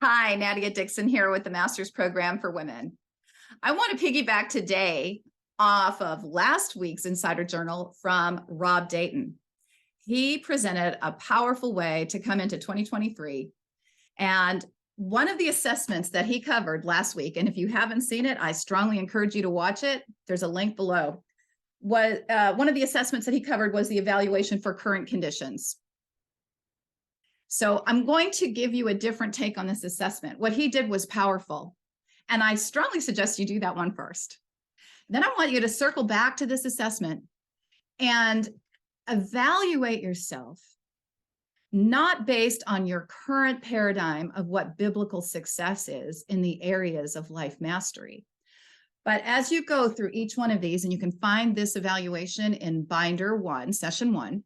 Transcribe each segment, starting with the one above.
Hi, Nadya Dickson here with the Master's Program for Women. I want to piggyback today off of last week's Insider Journal from Rob Dayton. He presented a powerful way to come into 2023. And one of the assessments that he covered last week, and if you haven't seen it, I strongly encourage you to watch it. There's a link below. One of the assessments that he covered was the evaluation for current conditions. So I'm going to give you a different take on this assessment. What he did was powerful, and I strongly suggest you do that one first. Then I want you to circle back to this assessment and evaluate yourself, not based on your current paradigm of what biblical success is in the areas of life mastery. But as you go through each one of these, and you can find this evaluation in Binder 1, Session 1,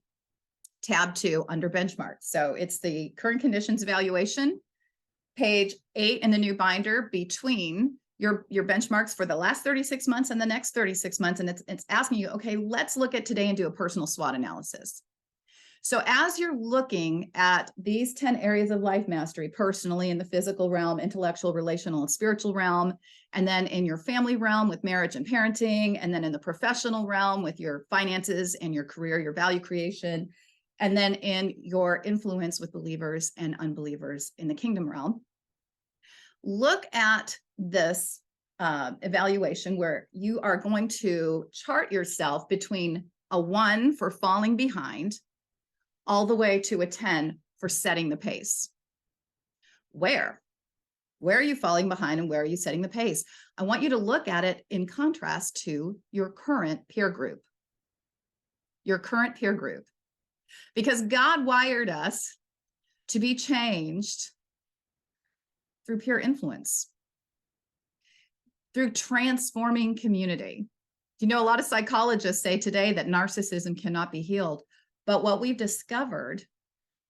Tab 2 under benchmarks. So it's the current conditions evaluation, page 8 in the new binder between your benchmarks for the last 36 months and the next 36 months. And it's asking you, okay, let's look at today and do a personal SWOT analysis. So as you're looking at these 10 areas of life mastery, personally in the physical realm, intellectual, relational, and spiritual realm, and then in your family realm with marriage and parenting, and then in the professional realm with your finances and your career, your value creation, and then in your influence with believers and unbelievers in the kingdom realm. Look at this evaluation where you are going to chart yourself between a 1 for falling behind all the way to a 10 for setting the pace. Where are you falling behind and where are you setting the pace? I want you to look at it in contrast to your current peer group. Your current peer group. Because God wired us to be changed through peer influence, through transforming community. You know, a lot of psychologists say today that narcissism cannot be healed, but what we've discovered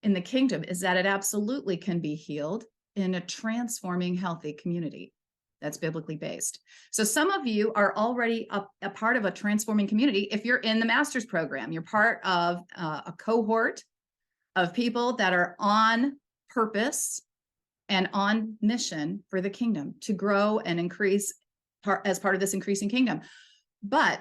in the kingdom is that it absolutely can be healed in a transforming, healthy community that's biblically based. So some of you are already a part of a transforming community. If you're in the master's program, you're part of a cohort of people that are on purpose and on mission for the kingdom to grow and increase as part of this increasing kingdom. But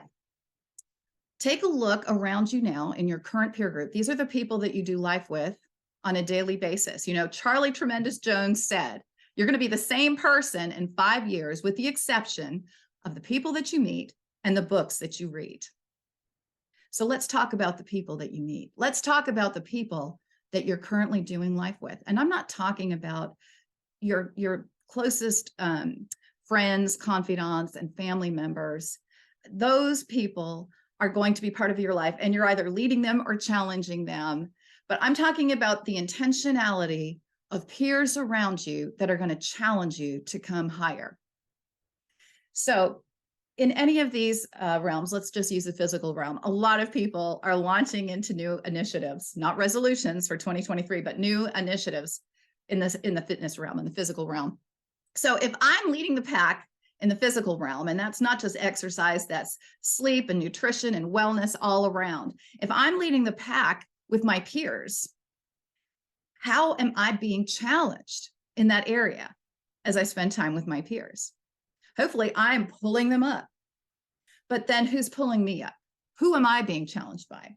take a look around you now in your current peer group. These are the people that you do life with on a daily basis. You know, Charlie Tremendous Jones said, you're going to be the same person in 5 years, with the exception of the people that you meet and the books that you read. So let's talk about the people that you meet. Let's talk about the people that you're currently doing life with. And I'm not talking about your closest friends, confidants, and family members. Those people are going to be part of your life, and you're either leading them or challenging them. But I'm talking about the intentionality of peers around you that are going to challenge you to come higher. So in any of these realms, let's just use the physical realm. A lot of people are launching into new initiatives, not resolutions for 2023, but new initiatives in the fitness realm, in the physical realm. So if I'm leading the pack in the physical realm, and that's not just exercise, that's sleep and nutrition and wellness all around. If I'm leading the pack with my peers, how am I being challenged in that area as I spend time with my peers? Hopefully I'm pulling them up. But then who's pulling me up? Who am I being challenged by?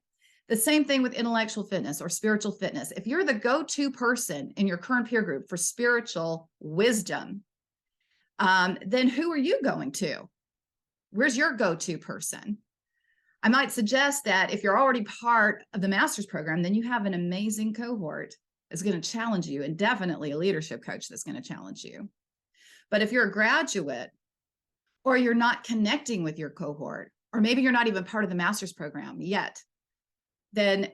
The same thing with intellectual fitness or spiritual fitness. If you're the go-to person in your current peer group for spiritual wisdom, then who are you going to? Where's your go-to person? I might suggest that if you're already part of the master's program, then you have an amazing cohort that's going to challenge you, and definitely a leadership coach that's going to challenge you. But if you're a graduate, or you're not connecting with your cohort, or maybe you're not even part of the master's program yet, then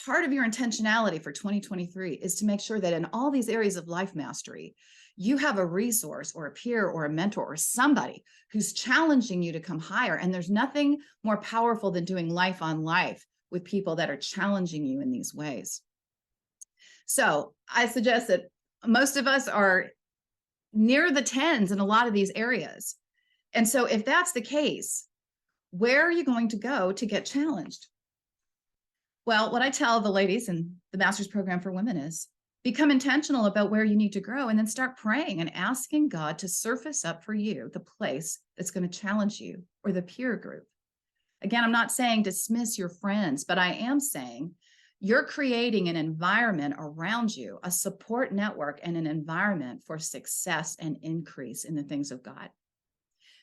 part of your intentionality for 2023 is to make sure that in all these areas of life mastery, you have a resource or a peer or a mentor or somebody who's challenging you to come higher. And there's nothing more powerful than doing life on life with people that are challenging you in these ways. So I suggest that most of us are near the 10s in a lot of these areas. And so if that's the case, where are you going to go to get challenged? Well, what I tell the ladies in the master's program for women is Become intentional about where you need to grow, and then start praying and asking God to surface up for you the place that's going to challenge you, or the peer group. Again, I'm not saying dismiss your friends, but I am saying you're creating an environment around you, a support network, and an environment for success and increase in the things of God.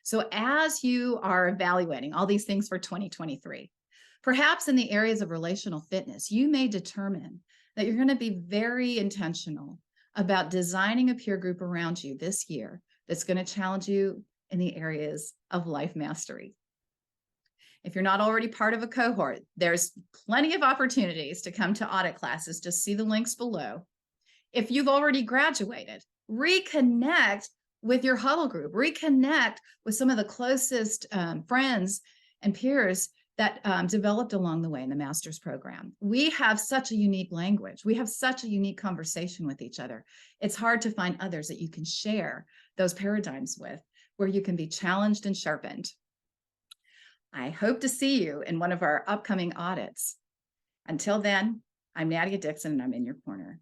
So as you are evaluating all these things for 2023, perhaps in the areas of relational fitness, you may determine that you're going to be very intentional about designing a peer group around you this year that's going to challenge you in the areas of life mastery. If you're not already part of a cohort, there's plenty of opportunities to come to audit classes. Just see the links below. If you've already graduated, reconnect with your huddle group, reconnect with some of the closest friends and peers that developed along the way in the master's program. We have such a unique language. We have such a unique conversation with each other. It's hard to find others that you can share those paradigms with, where you can be challenged and sharpened. I hope to see you in one of our upcoming audits. Until then, I'm Nadya Dickson, and I'm in your corner.